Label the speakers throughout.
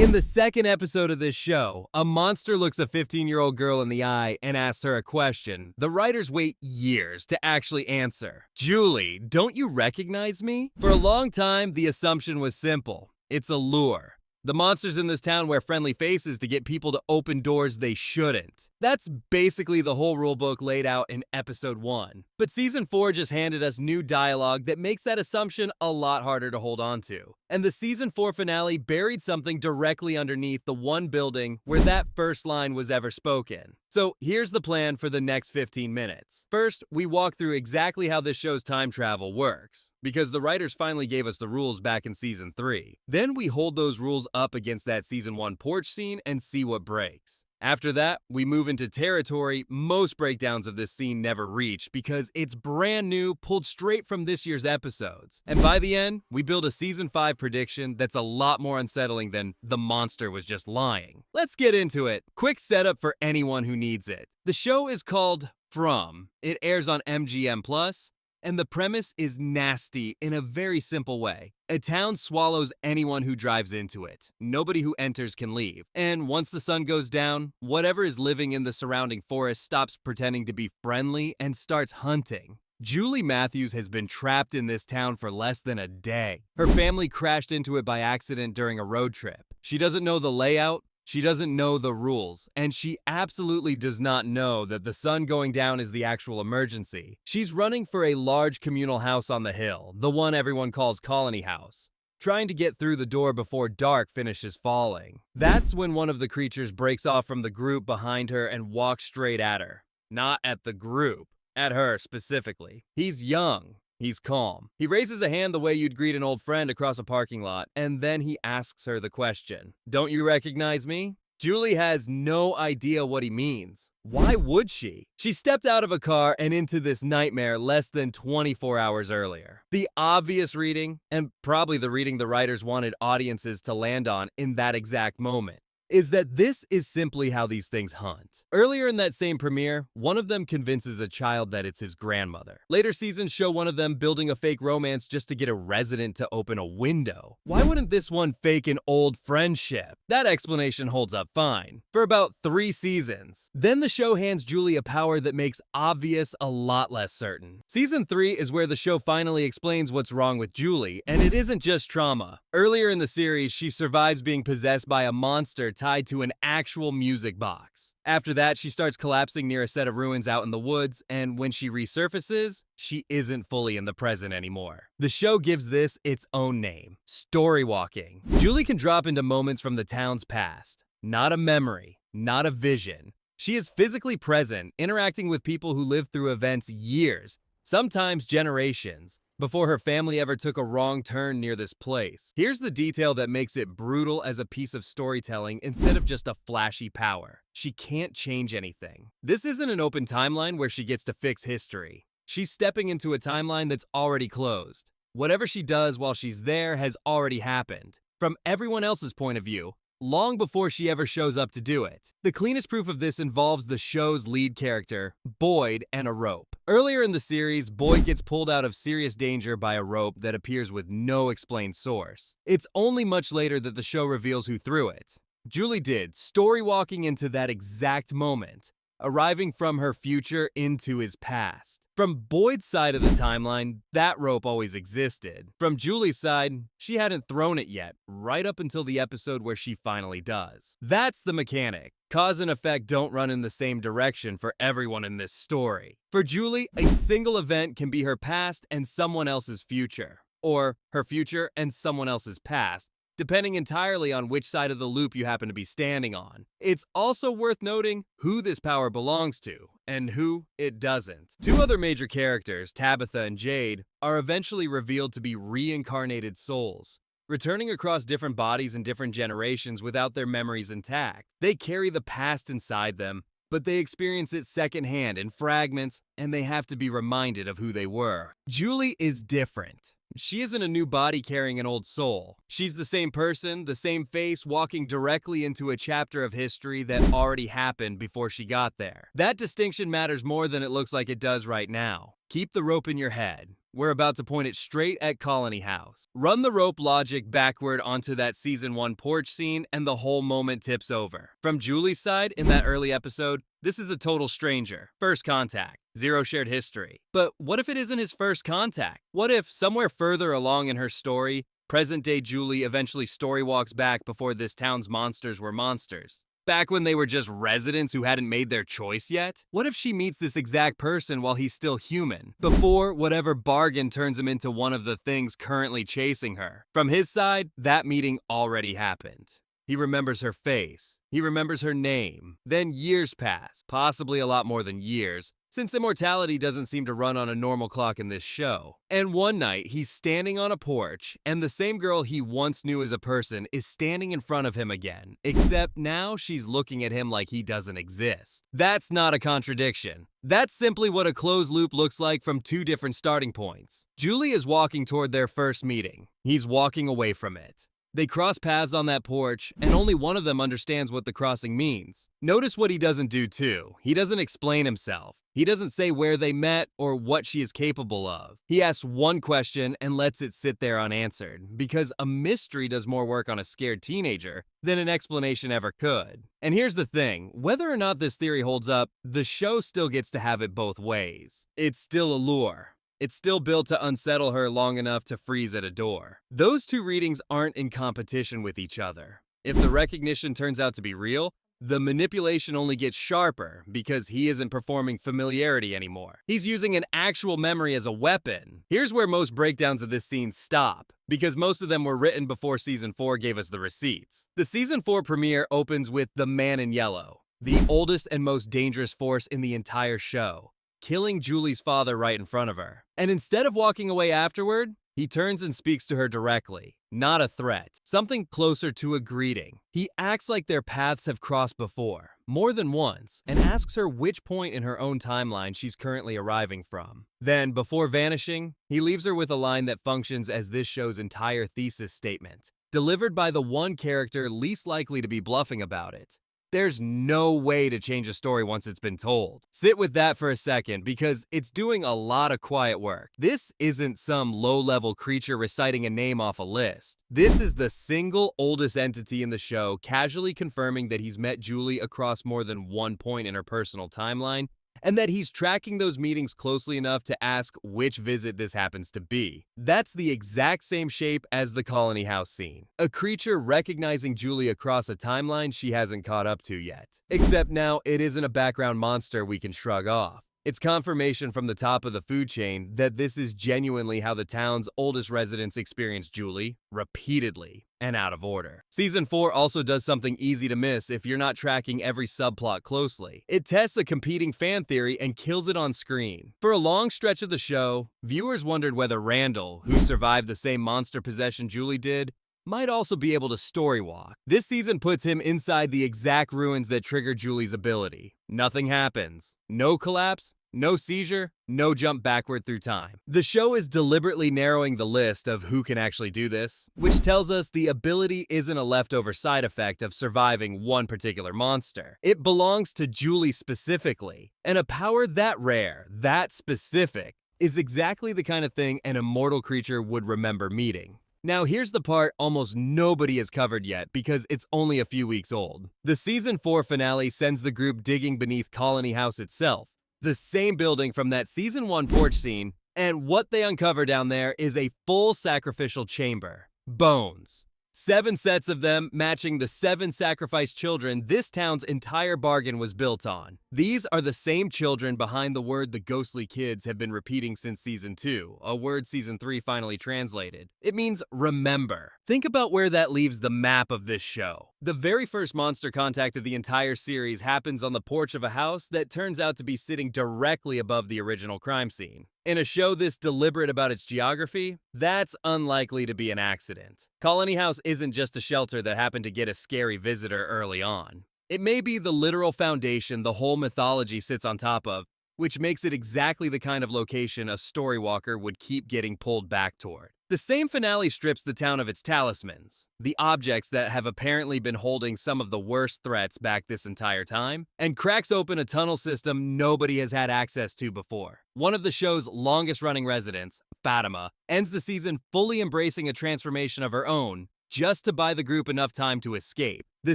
Speaker 1: In the second episode of this show, a monster looks a 15-year-old girl in the eye and asks her a question the writers wait years to actually answer. Julie, don't you recognize me? For a long time, the assumption was simple. It's a lure. The monsters in this town wear friendly faces to get people to open doors they shouldn't. That's basically the whole rulebook laid out in episode 1. But season 4 just handed us new dialogue that makes that assumption a lot harder to hold on to. And the season 4 finale buried something directly underneath the one building where that first line was ever spoken. So here's the plan for the next 15 minutes. First, we walk through exactly how this show's time travel works, because the writers finally gave us the rules back in season 3. Then we hold those rules up against that season 1 porch scene and see what breaks. After that, we move into territory most breakdowns of this scene never reach because it's brand new, pulled straight from this year's episodes. And by the end, we build a season 5 prediction that's a lot more unsettling than the monster was just lying. Let's get into it. Quick setup for anyone who needs it. The show is called From. It airs on MGM+. And the premise is nasty in a very simple way. A town swallows anyone who drives into it. Nobody who enters can leave. And once the sun goes down, whatever is living in the surrounding forest stops pretending to be friendly and starts hunting. Julie Matthews has been trapped in this town for less than a day. Her family crashed into it by accident during a road trip. She doesn't know the layout. She doesn't know the rules, and she absolutely does not know that the sun going down is the actual emergency. She's running for a large communal house on the hill, the one everyone calls Colony House, trying to get through the door before dark finishes falling. That's when one of the creatures breaks off from the group behind her and walks straight at her. Not at the group, at her specifically. He's young. He's calm. He raises a hand the way you'd greet an old friend across a parking lot, and then he asks her the question, "Don't you recognize me?" Julie has no idea what he means. Why would she? She stepped out of a car and into this nightmare less than 24 hours earlier. The obvious reading, and probably the reading the writers wanted audiences to land on in that exact moment, is that this is simply how these things hunt. Earlier in that same premiere, one of them convinces a child that it's his grandmother. Later seasons show one of them building a fake romance just to get a resident to open a window. Why wouldn't this one fake an old friendship? That explanation holds up fine. For about 3 seasons. Then the show hands Julie a power that makes obvious a lot less certain. Season 3 is where the show finally explains what's wrong with Julie, and it isn't just trauma. Earlier in the series, she survives being possessed by a monster tied to an actual music box. After that, she starts collapsing near a set of ruins out in the woods, and when she resurfaces, she isn't fully in the present anymore. The show gives this its own name, storywalking. Julie can drop into moments from the town's past. Not a memory, not a vision. She is physically present, interacting with people who lived through events years, sometimes generations, before her family ever took a wrong turn near this place. Here's the detail that makes it brutal as a piece of storytelling instead of just a flashy power. She can't change anything. This isn't an open timeline where she gets to fix history. She's stepping into a timeline that's already closed. Whatever she does while she's there has already happened, from everyone else's point of view, long before she ever shows up to do it. The cleanest proof of this involves the show's lead character, Boyd, and a rope. Earlier in the series, Boyd gets pulled out of serious danger by a rope that appears with no explained source. It's only much later that the show reveals who threw it. Julie did, storywalking into that exact moment, arriving from her future into his past. From Boyd's side of the timeline, that rope always existed. From Julie's side, she hadn't thrown it yet, right up until the episode where she finally does. That's the mechanic. Cause and effect don't run in the same direction for everyone in this story. For Julie, a single event can be her past and someone else's future, or her future and someone else's past, depending entirely on which side of the loop you happen to be standing on. It's also worth noting who this power belongs to, and who it doesn't. 2 other major characters, Tabitha and Jade, are eventually revealed to be reincarnated souls, returning across different bodies in different generations without their memories intact. They carry the past inside them, but they experience it secondhand in fragments, and they have to be reminded of who they were. Julie is different. She isn't a new body carrying an old soul. She's the same person, the same face, walking directly into a chapter of history that already happened before she got there. That distinction matters more than it looks like it does right now. Keep the rope in your head. we're about to point it straight at Colony House. Run the rope logic backward onto that season 1 porch scene, and the whole moment tips over. From Julie's side, in that early episode, this is a total stranger. First contact. Zero shared history. But what if it isn't his first contact? What if, somewhere further along in her story, present-day Julie eventually storywalks back before this town's monsters were monsters? Back when they were just residents who hadn't made their choice yet? What if she meets this exact person while he's still human, before whatever bargain turns him into one of the things currently chasing her? From his side, that meeting already happened. He remembers her face. He remembers her name. Then years pass, possibly a lot more than years, since immortality doesn't seem to run on a normal clock in this show. And one night, he's standing on a porch, and the same girl he once knew as a person is standing in front of him again, except now she's looking at him like he doesn't exist. That's not a contradiction. That's simply what a closed loop looks like from two different starting points. Julie is walking toward their first meeting. He's walking away from it. They cross paths on that porch, and only one of them understands what the crossing means. Notice what he doesn't do too. He doesn't explain himself. He doesn't say where they met or what she is capable of. He asks one question and lets it sit there unanswered, because a mystery does more work on a scared teenager than an explanation ever could. And here's the thing, whether or not this theory holds up, the show still gets to have it both ways. It's still a lure. It's still built to unsettle her long enough to freeze at a door. Those two readings aren't in competition with each other. If the recognition turns out to be real, the manipulation only gets sharper because he isn't performing familiarity anymore. He's using an actual memory as a weapon. Here's where most breakdowns of this scene stop, because most of them were written before Season 4 gave us the receipts. The Season 4 premiere opens with the Man in Yellow, the oldest and most dangerous force in the entire show, killing Julie's father right in front of her. And instead of walking away afterward, he turns and speaks to her directly. Not a threat, something closer to a greeting. He acts like their paths have crossed before, more than once, and asks her which point in her own timeline she's currently arriving from. Then, before vanishing, he leaves her with a line that functions as this show's entire thesis statement, delivered by the one character least likely to be bluffing about it. There's no way to change a story once it's been told. Sit with that for a second, because it's doing a lot of quiet work. This isn't some low-level creature reciting a name off a list. This is the single oldest entity in the show casually confirming that he's met Julie across more than one point in her personal timeline, and that he's tracking those meetings closely enough to ask which visit this happens to be. That's the exact same shape as the Colony House scene. A creature recognizing Julie across a timeline she hasn't caught up to yet. Except now it isn't a background monster we can shrug off. It's confirmation from the top of the food chain that this is genuinely how the town's oldest residents experience Julie, repeatedly, and out of order. Season 4 also does something easy to miss if you're not tracking every subplot closely. It tests a competing fan theory and kills it on screen. For a long stretch of the show, viewers wondered whether Randall, who survived the same monster possession Julie did, might also be able to storywalk. This season puts him inside the exact ruins that triggered Julie's ability. Nothing happens. No collapse, no seizure, no jump backward through time. The show is deliberately narrowing the list of who can actually do this, which tells us the ability isn't a leftover side effect of surviving one particular monster. It belongs to Julie specifically, and a power that rare, that specific, is exactly the kind of thing an immortal creature would remember meeting. Now here's the part almost nobody has covered yet because it's only a few weeks old. The Season 4 finale sends the group digging beneath Colony House itself, the same building from that Season 1 porch scene, and what they uncover down there is a full sacrificial chamber. Bones. 7 sets of them, matching the 7 sacrificed children this town's entire bargain was built on. These are the same children behind the word the ghostly kids have been repeating since Season 2, a word Season 3 finally translated. It means remember. Think about where that leaves the map of this show. The very first monster contact of the entire series happens on the porch of a house that turns out to be sitting directly above the original crime scene. In a show this deliberate about its geography, that's unlikely to be an accident. Colony House isn't just a shelter that happened to get a scary visitor early on. It may be the literal foundation the whole mythology sits on top of, which makes it exactly the kind of location a storywalker would keep getting pulled back toward. The same finale strips the town of its talismans, the objects that have apparently been holding some of the worst threats back this entire time, and cracks open a tunnel system nobody has had access to before. One of the show's longest-running residents, Fatima, ends the season fully embracing a transformation of her own, just to buy the group enough time to escape. The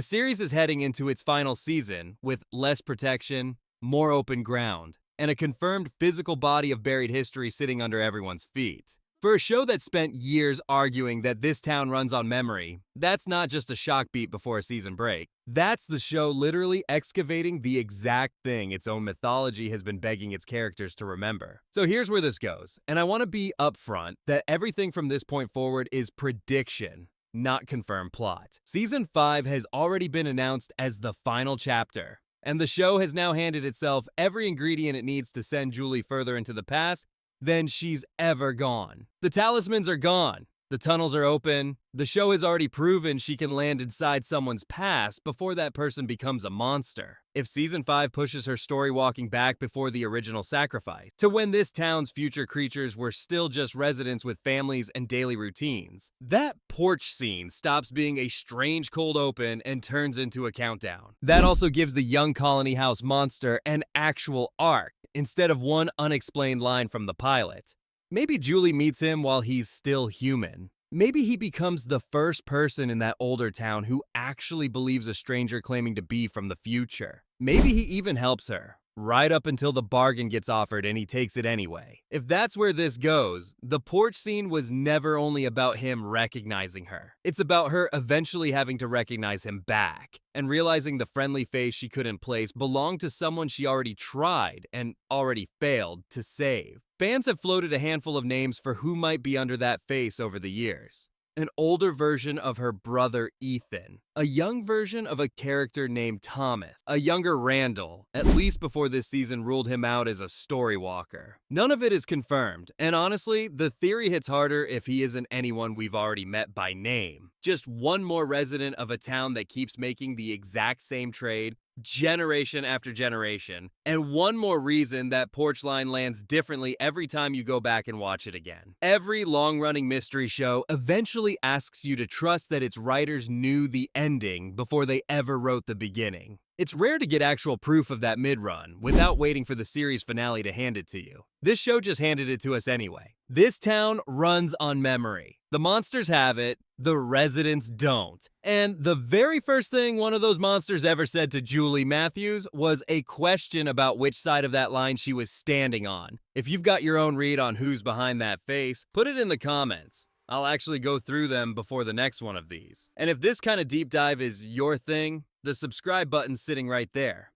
Speaker 1: series is heading into its final season with less protection, more open ground, and a confirmed physical body of buried history sitting under everyone's feet. For a show that spent years arguing that this town runs on memory, that's not just a shock beat before a season break. That's the show literally excavating the exact thing its own mythology has been begging its characters to remember. So here's where this goes, and I want to be upfront that everything from this point forward is prediction, not confirmed plot. Season 5 has already been announced as the final chapter, and the show has now handed itself every ingredient it needs to send Julie further into the past than she's ever gone. The talismans are gone. The tunnels are open. The show has already proven she can land inside someone's past before that person becomes a monster. If Season 5 pushes her story walking back before the original sacrifice, to when this town's future creatures were still just residents with families and daily routines, that porch scene stops being a strange cold open and turns into a countdown. That also gives the young colony house monster an actual arc, instead of one unexplained line from the pilot. Maybe Julie meets him while he's still human. Maybe he becomes the first person in that older town who actually believes a stranger claiming to be from the future. Maybe he even helps her, right up until the bargain gets offered and he takes it anyway. If that's where this goes, the porch scene was never only about him recognizing her. It's about her eventually having to recognize him back, and realizing the friendly face she couldn't place belonged to someone she already tried and already failed to save. Fans have floated a handful of names for who might be under that face over the years. An older version of her brother Ethan, a young version of a character named Thomas, a younger Randall, at least before this season ruled him out as a story walker. None of it is confirmed, and honestly, the theory hits harder if he isn't anyone we've already met by name. Just one more resident of a town that keeps making the exact same trade, generation after generation, and one more reason that porch line lands differently every time you go back and watch it again. Every long-running mystery show eventually asks you to trust that its writers knew the ending before they ever wrote the beginning. It's rare to get actual proof of that mid-run without waiting for the series finale to hand it to you. This show just handed it to us anyway. This town runs on memory. The monsters have it, the residents don't. And the very first thing one of those monsters ever said to Julie Matthews was a question about which side of that line she was standing on. If you've got your own read on who's behind that face, put it in the comments. I'll actually go through them before the next one of these. And if this kind of deep dive is your thing, the subscribe button's sitting right there.